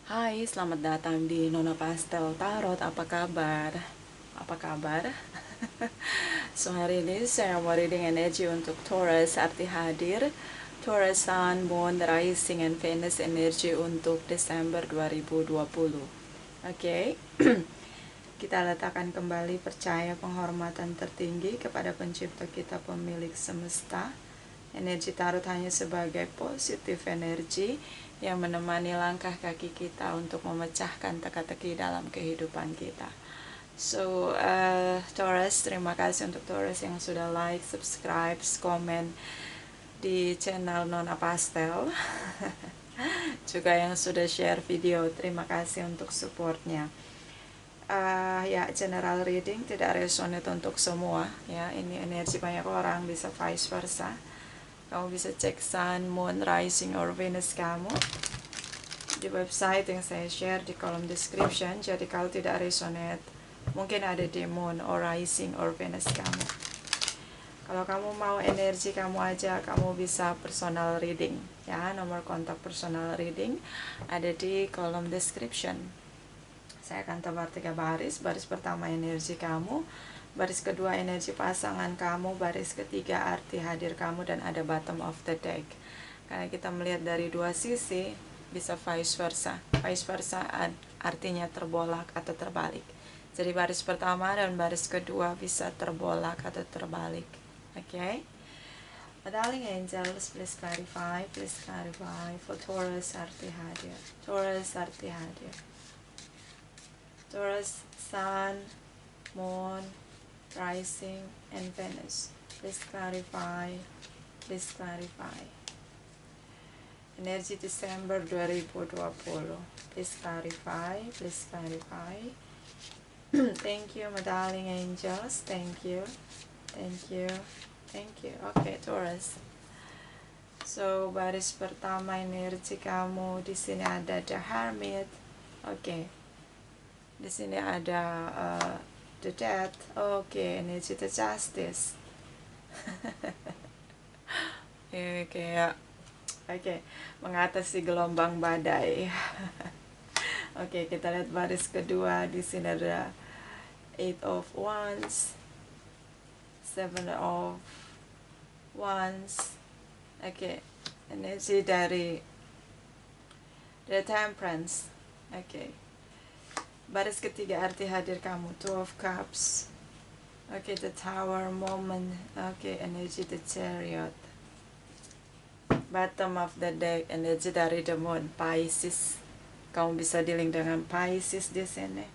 Hai, selamat datang di Nona Pastel Tarot. Apa kabar? Apa kabar? So, hari ini saya mau reading energi untuk Taurus, arti hadir. Taurus Sun, Moon, Rising, and Venus energi untuk Desember 2020. Oke. Kita letakkan kembali percaya penghormatan tertinggi kepada pencipta kita, pemilik semesta. Energi tarot hanya sebagai positif energi yang menemani langkah kaki kita untuk memecahkan teka-teki dalam kehidupan kita. So, Taurus, terima kasih untuk Taurus yang sudah like, subscribe, komen di channel Nona Pastel. Juga yang sudah share video, terima kasih untuk supportnya. Ya, general reading tidak resonate untuk semua ya, ini energi banyak orang, bisa vice versa. Kamu bisa cek Sun, Moon, Rising, or Venus kamu di website yang saya share di kolom description. Jadi kalau tidak resonate, mungkin ada di Moon, or Rising, or Venus kamu. Kalau kamu mau energi kamu aja, kamu bisa personal reading ya. Nomor kontak personal reading ada di kolom description. Saya akan tebar 3 baris. Baris pertama energi kamu, baris kedua energi pasangan kamu, baris ketiga arti hadir kamu, dan ada bottom of the deck. Karena kita melihat dari dua sisi, bisa vice versa. Vice versa artinya terbolak atau terbalik. Jadi baris pertama dan baris kedua bisa terbolak atau terbalik. Okay? Darling angels, please clarify for Taurus arti hadir. Taurus arti hadir. Taurus, Sun, Moon, Rising, and Venus. Please clarify. Please clarify. Energi Desember 2020. Please clarify. Please clarify. Thank you, my darling angels. Thank you. Thank you. Thank you. Okay, Taurus. So, baris pertama energi kamu, di sini ada The Hermit. Okay. Di sini ada the Death. Oke, energi the Justice. Ini kayak mengatasi gelombang badai. Oke, kita lihat baris kedua. Di sini ada Eight of Wands, Seven of Wands. Oke, energi dari the Temperance. Oke. Baris ketiga arti hadir kamu, Two of Cups. Oke, the Tower moment. Oke, energi the Chariot. Bottom of the deck, energi dari the Moon, Pisces. Kamu bisa dealing dengan Pisces di sini.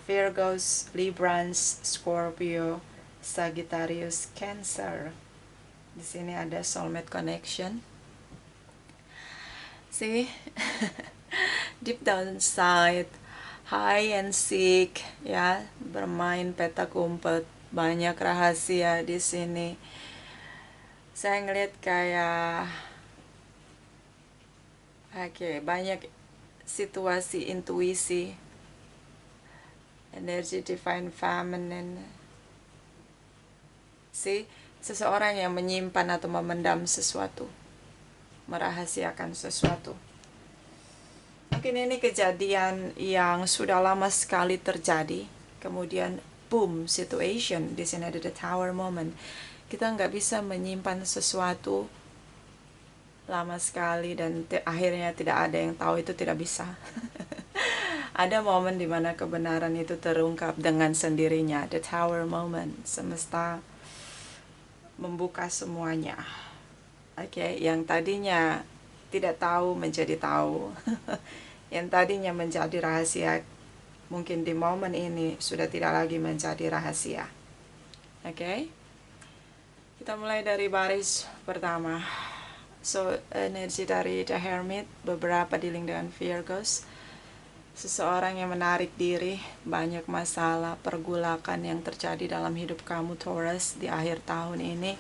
Virgos, Librans, Scorpio, Sagittarius, Cancer. Di sini ada soulmate connection. See? Deep down inside, hide and seek, ya, bermain petak umpet, banyak rahasia di sini. Saya ngeliat kayak, banyak situasi intuisi, energi divine feminine. Seseorang yang menyimpan atau memendam sesuatu, merahasiakan sesuatu. Mungkin ini kejadian yang sudah lama sekali terjadi, kemudian boom, situation. Di sini ada the Tower moment. Kita nggak bisa menyimpan sesuatu lama sekali dan akhirnya tidak ada yang tahu, itu tidak bisa. Ada momen dimana kebenaran itu terungkap dengan sendirinya, the Tower moment. Semesta membuka semuanya. Yang tadinya tidak tahu menjadi tahu. Yang tadinya menjadi rahasia, mungkin di momen ini sudah tidak lagi menjadi rahasia. Kita mulai dari baris pertama. So, energi dari The Hermit, beberapa dealing dengan Virgos. Seseorang yang menarik diri, banyak masalah, pergulakan yang terjadi dalam hidup kamu, Taurus, di akhir tahun ini.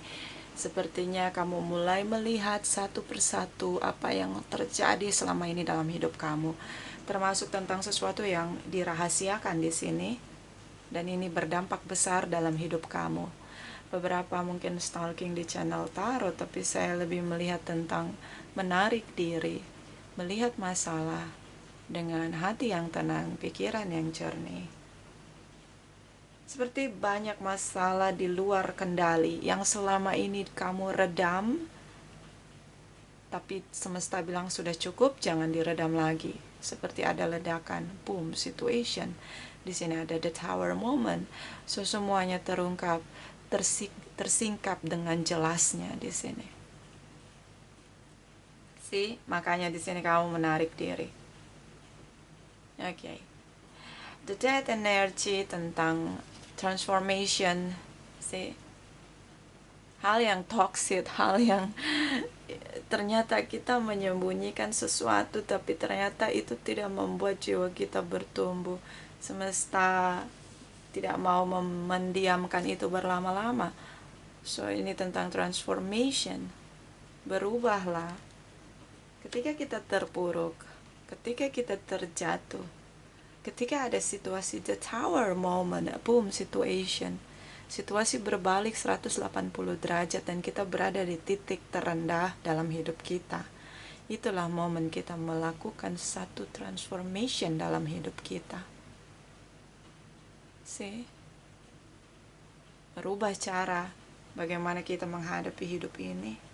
Sepertinya kamu mulai melihat satu persatu apa yang terjadi selama ini dalam hidup kamu, termasuk tentang sesuatu yang dirahasiakan di sini, dan ini berdampak besar dalam hidup kamu. Beberapa mungkin stalking di channel tarot, tapi saya lebih melihat tentang menarik diri, melihat masalah, dengan hati yang tenang, pikiran yang jernih. Seperti banyak masalah di luar kendali yang selama ini kamu redam, tapi semesta bilang sudah cukup, jangan diredam lagi. Seperti ada ledakan, boom, situation. Di sini ada the tower moment. So semuanya terungkap, tersingkap dengan jelasnya di sini. Makanya di sini kamu menarik diri. Oke. The death energy tentang transformation, hal yang toxic, hal yang ternyata kita menyembunyikan sesuatu, tapi ternyata itu tidak membuat jiwa kita bertumbuh. Semesta tidak mau mendiamkan itu berlama-lama. So ini tentang transformation. Berubahlah. Ketika kita terpuruk, ketika kita terjatuh, ketika ada situasi the tower moment, boom situation, situasi berbalik 180 derajat dan kita berada di titik terendah dalam hidup kita. Itulah momen kita melakukan satu transformation dalam hidup kita. Merubah cara bagaimana kita menghadapi hidup ini.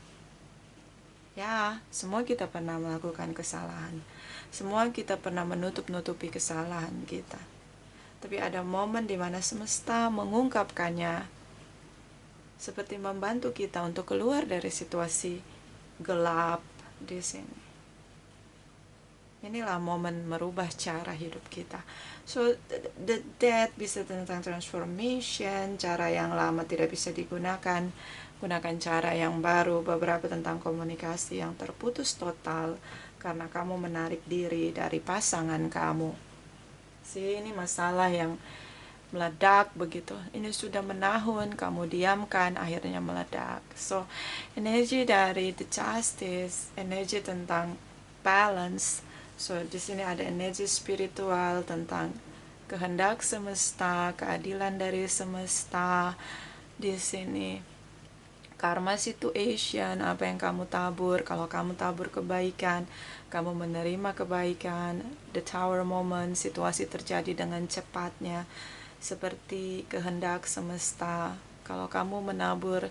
Ya, semua kita pernah melakukan kesalahan. Semua kita pernah menutup-nutupi kesalahan kita. Tapi ada momen di mana semesta mengungkapkannya, seperti membantu kita untuk keluar dari situasi gelap di sini. Inilah momen merubah cara hidup kita. So, the death bisa tentang transformation, cara yang lama tidak bisa digunakan, gunakan cara yang baru, beberapa tentang komunikasi yang terputus total karena kamu menarik diri dari pasangan kamu. Ini masalah yang meledak begitu. Ini sudah menahun, kamu diamkan, akhirnya meledak. So, energi dari the justice, energi tentang balance. So, di sini ada energi spiritual tentang kehendak semesta, keadilan dari semesta. Di sini karma situation, apa yang kamu tabur. Kalau kamu tabur kebaikan, kamu menerima kebaikan. The tower moment, situasi terjadi dengan cepatnya seperti kehendak semesta. Kalau kamu menabur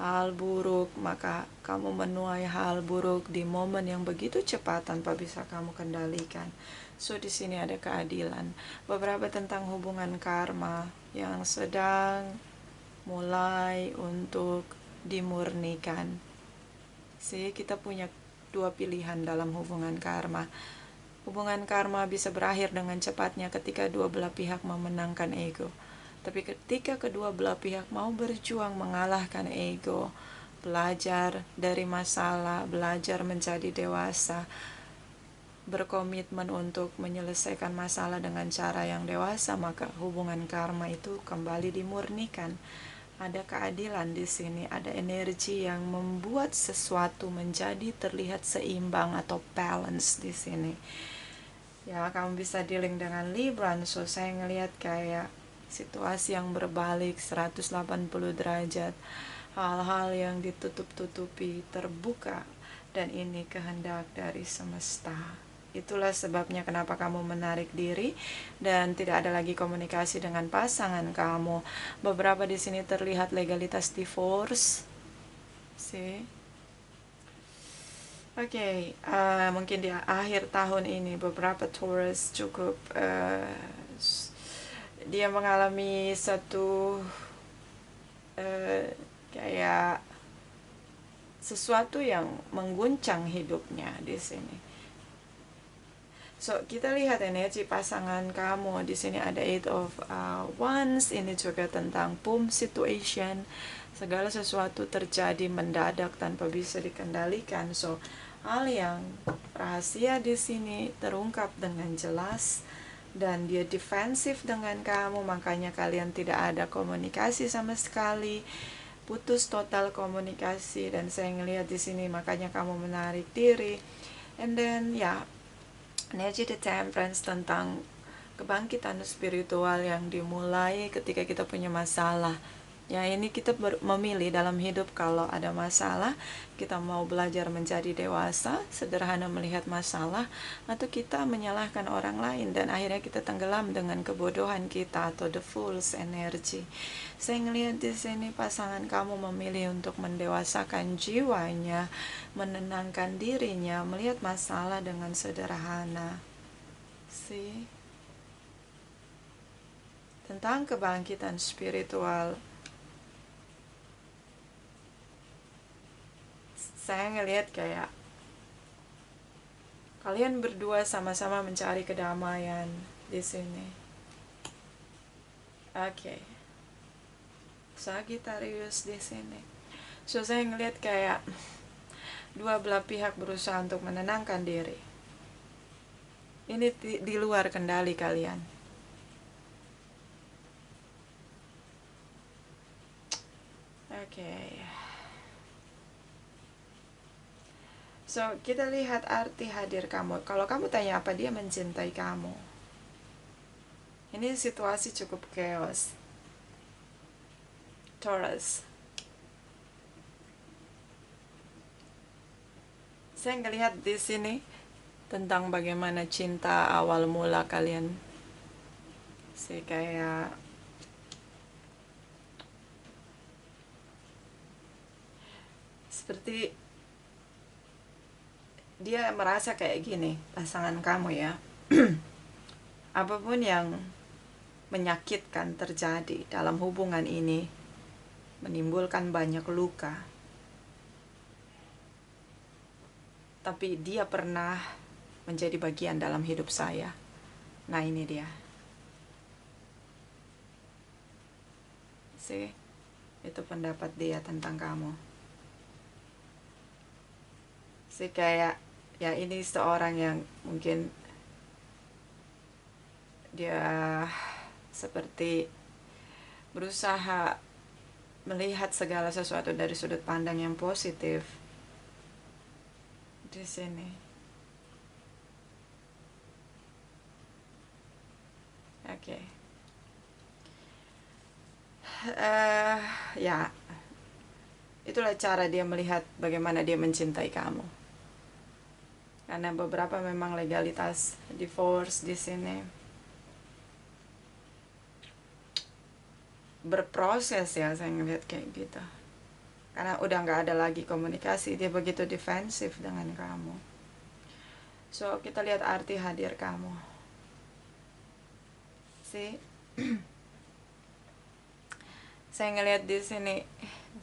hal buruk, maka kamu menuai hal buruk di momen yang begitu cepat tanpa bisa kamu kendalikan. So di sini ada keadilan. Beberapa tentang hubungan karma yang sedang mulai untuk dimurnikan. Kita punya dua pilihan dalam hubungan karma. Hubungan karma bisa berakhir dengan cepatnya ketika dua belah pihak memenangkan ego. Tapi ketika kedua belah pihak mau berjuang mengalahkan ego, belajar dari masalah, belajar menjadi dewasa, berkomitmen untuk menyelesaikan masalah dengan cara yang dewasa, maka hubungan karma itu kembali dimurnikan. Ada keadilan di sini, ada energi yang membuat sesuatu menjadi terlihat seimbang atau balance di sini. Ya, kamu bisa dealing dengan Libra, so saya ngelihat kayak situasi yang berbalik 180 derajat, hal-hal yang ditutup-tutupi terbuka, dan ini kehendak dari semesta. Itulah sebabnya kenapa kamu menarik diri dan tidak ada lagi komunikasi dengan pasangan kamu. Beberapa di sini terlihat legalitas divorce. Mungkin di akhir tahun ini beberapa Taurus cukup dia mengalami satu kayak sesuatu yang mengguncang hidupnya di sini. So, kita lihat energi pasangan kamu. Di sini ada 8 of Wands. Ini juga tentang boom situation. Segala sesuatu terjadi mendadak tanpa bisa dikendalikan. So, hal yang rahasia di sini terungkap dengan jelas. Dan dia defensif dengan kamu. Makanya kalian tidak ada komunikasi sama sekali. Putus total komunikasi. Dan saya ngelihat di sini makanya kamu menarik diri. And then, energi the temperance tentang kebangkitan spiritual yang dimulai ketika kita punya masalah. Ya, ini kita memilih dalam hidup. Kalau ada masalah, kita mau belajar menjadi dewasa, sederhana melihat masalah, atau kita menyalahkan orang lain dan akhirnya kita tenggelam dengan kebodohan kita atau the fool's energy. Saya ngelihat di sini pasangan kamu memilih untuk mendewasakan jiwanya, menenangkan dirinya, melihat masalah dengan sederhana. See? Tentang kebangkitan spiritual. Saya ngelihat kayak kalian berdua sama-sama mencari kedamaian di sini. Oke. Sagittarius di sini. So saya ngelihat kayak dua belah pihak berusaha untuk menenangkan diri. Ini di luar kendali kalian. Oke. So, kita lihat arti hadir kamu. Kalau kamu tanya apa dia mencintai kamu. Ini situasi cukup chaos. Taurus. Saya ngelihat di sini tentang bagaimana cinta awal mula kalian. Saya kayak seperti dia merasa kayak gini, pasangan kamu ya. Apapun yang menyakitkan terjadi dalam hubungan ini menimbulkan banyak luka. Tapi dia pernah menjadi bagian dalam hidup saya. Nah, ini dia. See? Itu pendapat dia tentang kamu. See, kayak ya ini seorang yang mungkin dia seperti berusaha melihat segala sesuatu dari sudut pandang yang positif di sini. Oke. Ya, itulah cara dia melihat bagaimana dia mencintai kamu. Karena beberapa memang legalitas divorce di sini berproses ya, saya ngeliat kayak gitu. Karena udah nggak ada lagi komunikasi, dia begitu defensif dengan kamu. So, kita lihat arti hadir kamu. See? Saya ngelihat di sini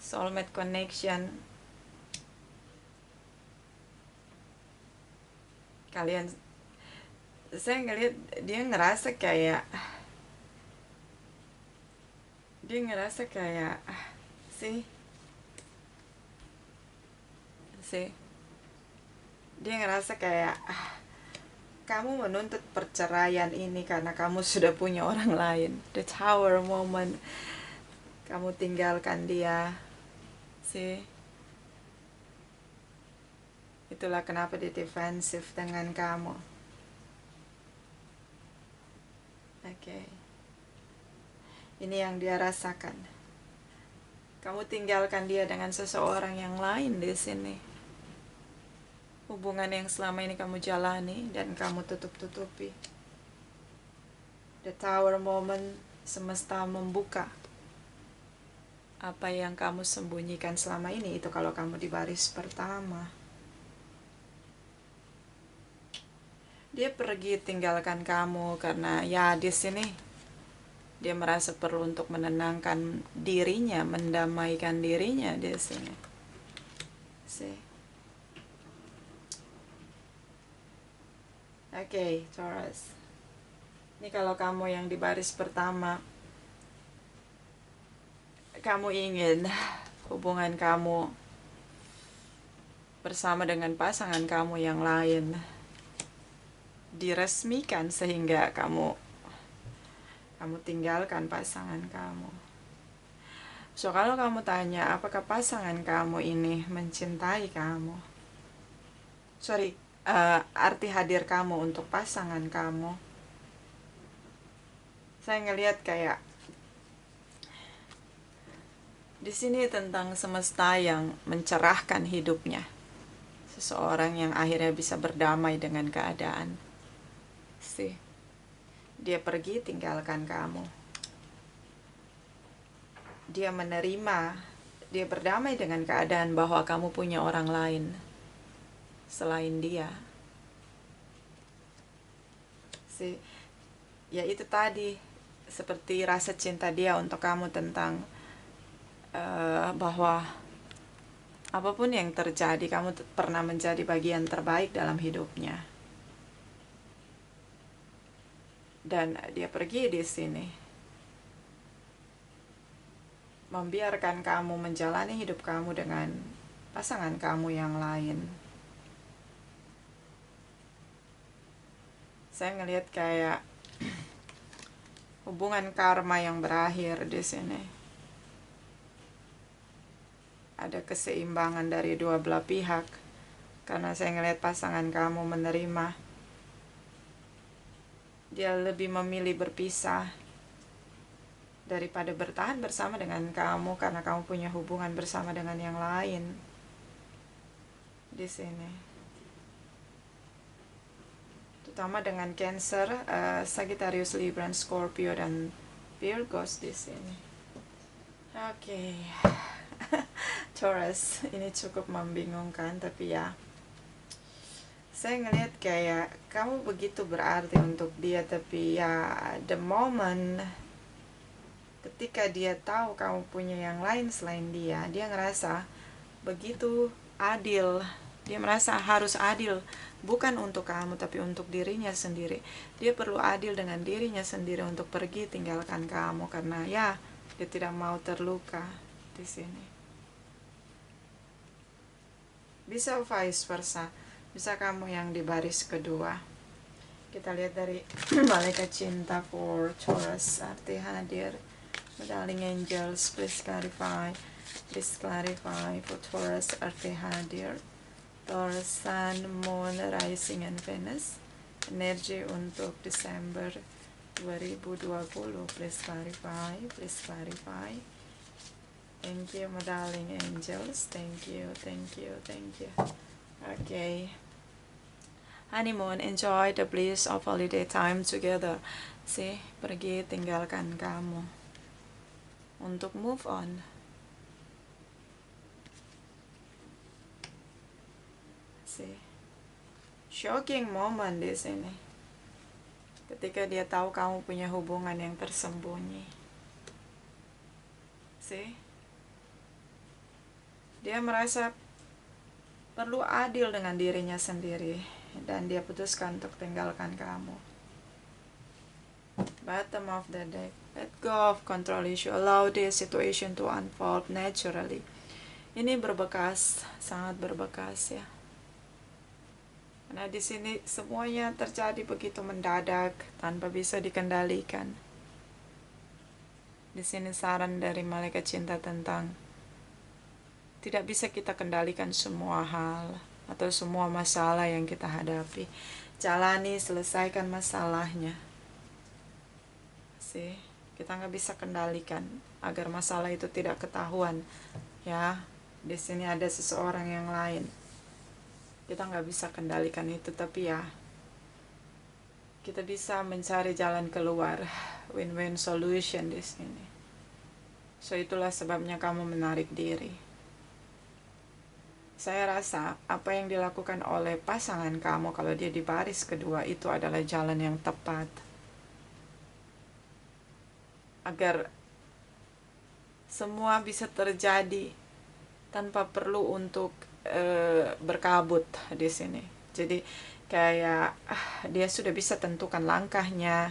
soulmate connection. Kalian, saya ngelihat dia ngerasa kayak sih dia ngerasa kayak kamu menuntut perceraian ini karena kamu sudah punya orang lain. The Tower moment, kamu tinggalkan dia. See? Itulah kenapa dia defensif dengan kamu. Oke. Ini yang dia rasakan. Kamu tinggalkan dia dengan seseorang yang lain di sini. Hubungan yang selama ini kamu jalani dan kamu tutup-tutupi. The Tower moment, semesta membuka apa yang kamu sembunyikan selama ini. Itu kalau kamu di baris pertama. Dia pergi tinggalkan kamu karena ya di sini dia merasa perlu untuk menenangkan dirinya, mendamaikan dirinya di sini. Oke, Taurus. Ini kalau kamu yang di baris pertama, kamu ingin hubungan kamu bersama dengan pasangan kamu yang lain diresmikan sehingga kamu tinggalkan pasangan kamu. So, kalau kamu tanya apakah pasangan kamu ini mencintai kamu, arti hadir kamu untuk pasangan kamu, saya ngelihat kayak Di sini tentang semesta yang mencerahkan hidupnya. Seseorang yang akhirnya bisa berdamai dengan keadaan. Sih, dia pergi tinggalkan kamu. Dia menerima, dia berdamai dengan keadaan bahwa kamu punya orang lain selain dia. Sih, ya itu tadi, seperti rasa cinta dia untuk kamu tentang bahwa apapun yang terjadi, kamu pernah menjadi bagian terbaik dalam hidupnya. Dan dia pergi di sini, membiarkan kamu menjalani hidup kamu dengan pasangan kamu yang lain. Saya ngelihat kayak hubungan karma yang berakhir di sini. Ada keseimbangan dari dua belah pihak, karena saya ngelihat pasangan kamu menerima. Dia lebih memilih berpisah daripada bertahan bersama dengan kamu, karena kamu punya hubungan bersama dengan yang lain di sini. Terutama dengan Cancer, Sagittarius, Libra, Scorpio, dan Virgos di sini. Oke. Taurus, ini cukup membingungkan, tapi ya, saya ngelihat kayak kamu begitu berarti untuk dia, tapi ya the moment ketika dia tahu kamu punya yang lain selain dia, dia ngerasa begitu adil. Dia merasa harus adil, bukan untuk kamu tapi untuk dirinya sendiri. Dia perlu adil dengan dirinya sendiri untuk pergi tinggalkan kamu, karena ya dia tidak mau terluka di sini. Bisa vice versa, bisa kamu yang di baris kedua. Kita lihat dari malaikat cinta for Taurus, arti hadir. Darling angels, please clarify for Taurus, arti hadir. Taurus, Sun, Moon, Rising, and Venus. Energi untuk Desember 2020. Please clarify. Thank you, my darling angels. Thank you. Okay. Honeymoon, enjoy the bliss of holiday time together. See, pergi tinggalkan kamu untuk move on. See, shocking moment di sini. Ketika dia tahu kamu punya hubungan yang tersembunyi. See, dia merasa perlu adil dengan dirinya sendiri, dan dia putuskan untuk tinggalkan kamu. Bottom of the deck. Let go of control issue. Allow this situation to unfold naturally. Ini berbekas, sangat berbekas ya. Karena di sini semuanya terjadi begitu mendadak, tanpa bisa dikendalikan. Di sini saran dari malaikat cinta tentang tidak bisa kita kendalikan semua hal atau semua masalah yang kita hadapi. Jalani, selesaikan masalahnya. Sih, kita nggak bisa kendalikan agar masalah itu tidak ketahuan. Ya, di sini ada seseorang yang lain. Kita nggak bisa kendalikan itu, tapi ya kita bisa mencari jalan keluar, win-win solution di sini. So itulah sebabnya kamu menarik diri. Saya rasa apa yang dilakukan oleh pasangan kamu kalau dia di baris kedua itu adalah jalan yang tepat. Agar semua bisa terjadi tanpa perlu untuk berkabut di sini. Jadi kayak dia sudah bisa tentukan langkahnya.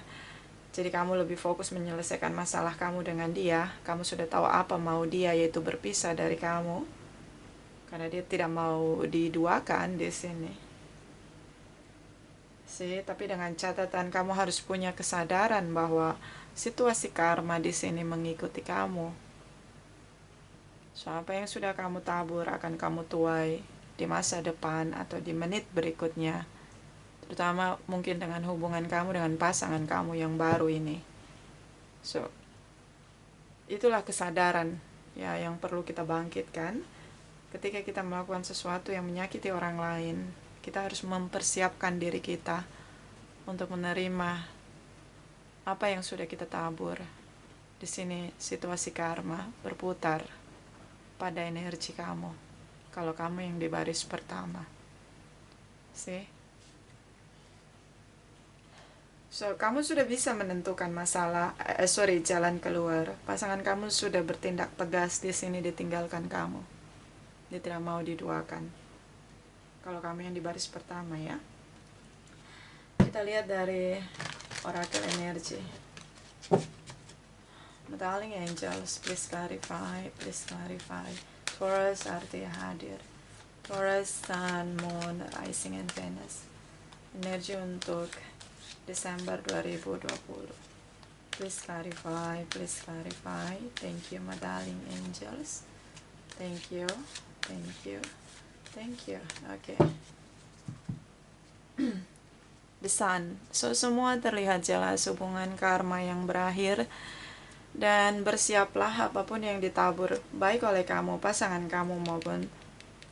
Jadi kamu lebih fokus menyelesaikan masalah kamu dengan dia. Kamu sudah tahu apa mau dia, yaitu berpisah dari kamu. Karena dia tidak mau diduakan di sini. Sih, tapi dengan catatan kamu harus punya kesadaran bahwa situasi karma di sini mengikuti kamu. So, apa yang sudah kamu tabur akan kamu tuai di masa depan atau di menit berikutnya. Terutama mungkin dengan hubungan kamu dengan pasangan kamu yang baru ini. So, itulah kesadaran ya yang perlu kita bangkitkan. Ketika kita melakukan sesuatu yang menyakiti orang lain, kita harus mempersiapkan diri kita untuk menerima apa yang sudah kita tabur. Di sini situasi karma berputar pada energi kamu. Kalau kamu yang di baris pertama. See? So, kamu sudah bisa menentukan jalan keluar. Pasangan kamu sudah bertindak tegas di sini, ditinggalkan kamu. Dia tidak mau diduakan. Kalau kamu yang di baris pertama ya. Kita lihat dari oracle energi. Darling angels, please clarify, please clarify. Taurus artinya hadir. Taurus, Sun, Moon, Rising, and Venus. Energi untuk Desember 2020. Please clarify, please clarify. Thank you, my darling angels. Thank you, thank you, thank you. Okay. The Sun. So, semua terlihat jelas hubungan karma yang berakhir. Dan bersiaplah apapun yang ditabur baik oleh kamu, pasangan kamu maupun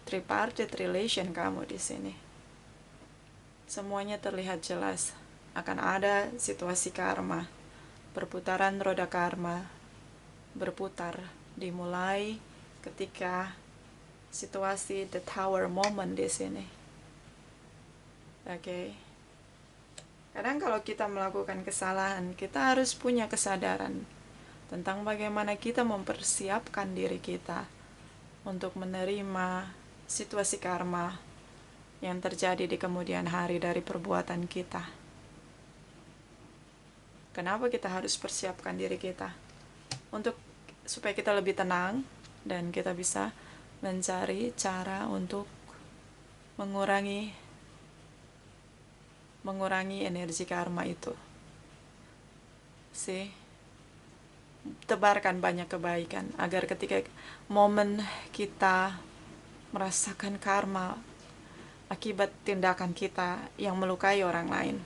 tripartite relation kamu di sini. Semuanya terlihat jelas. Akan ada situasi karma. Perputaran roda karma berputar dimulai ketika situasi the tower moment di sini. Oke. Kadang kalau kita melakukan kesalahan, kita harus punya kesadaran tentang bagaimana kita mempersiapkan diri kita untuk menerima situasi karma yang terjadi di kemudian hari dari perbuatan kita. Kenapa kita harus persiapkan diri kita? Supaya kita lebih tenang dan kita bisa mencari cara untuk mengurangi energi karma itu. Tebarkan banyak kebaikan agar ketika momen kita merasakan karma akibat tindakan kita yang melukai orang lain,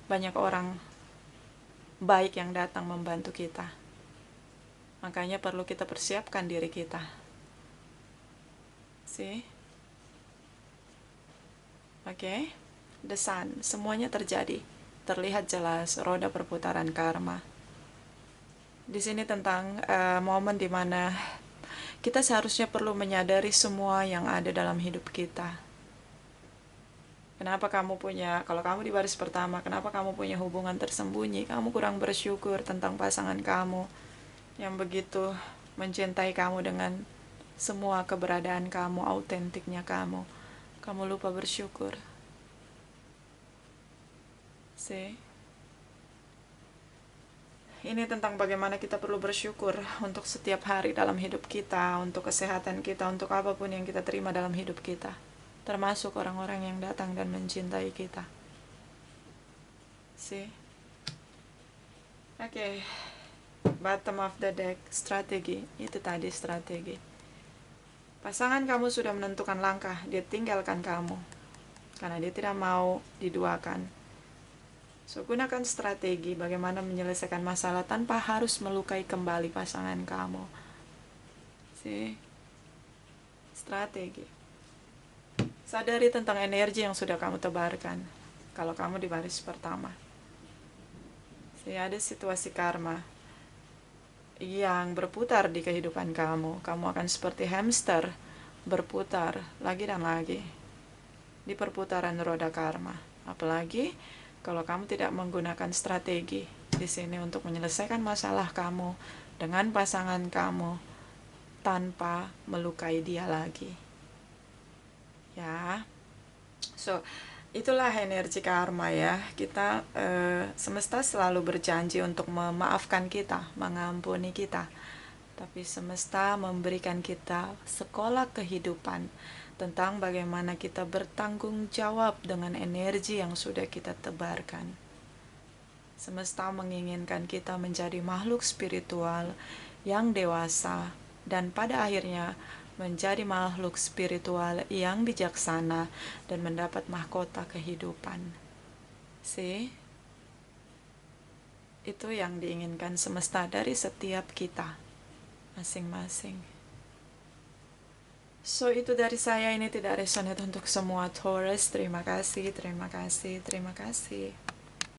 banyak orang baik yang datang membantu kita. Makanya perlu kita persiapkan diri kita. Oke. The Sun, semuanya terjadi. Terlihat jelas roda perputaran karma. Di sini tentang momen dimana kita seharusnya perlu menyadari semua yang ada dalam hidup kita. Kenapa kalau kamu di baris pertama, kenapa kamu punya hubungan tersembunyi? Kamu kurang bersyukur tentang pasangan kamu yang begitu mencintai kamu dengan semua keberadaan kamu, autentiknya kamu. Kamu lupa bersyukur. Ini tentang bagaimana kita perlu bersyukur untuk setiap hari dalam hidup kita, untuk kesehatan kita, untuk apapun yang kita terima dalam hidup kita. Termasuk orang-orang yang datang dan mencintai kita. Oke. Bottom of the deck, strategi. Itu tadi strategi. Pasangan kamu sudah menentukan langkah, dia tinggalkan kamu. Karena dia tidak mau diduakan. So, gunakan strategi bagaimana menyelesaikan masalah tanpa harus melukai kembali pasangan kamu. Strategi. Sadari tentang energi yang sudah kamu tebarkan. Kalau kamu di baris pertama. Ada situasi karma yang berputar di kehidupan kamu. Kamu akan seperti hamster berputar lagi dan lagi di perputaran roda karma. Apalagi kalau kamu tidak menggunakan strategi di sini untuk menyelesaikan masalah kamu dengan pasangan kamu tanpa melukai dia lagi. Ya. So, itulah energi karma ya. Kita semesta selalu berjanji untuk memaafkan kita, mengampuni kita. Tapi semesta memberikan kita sekolah kehidupan tentang bagaimana kita bertanggung jawab dengan energi yang sudah kita tebarkan. Semesta menginginkan kita menjadi makhluk spiritual yang dewasa dan pada akhirnya menjadi makhluk spiritual yang bijaksana dan mendapat mahkota kehidupan. Itu yang diinginkan semesta dari setiap kita. masing-masing. So itu dari saya, ini tidak resonate untuk semua Taurus. Terima kasih, terima kasih, terima kasih.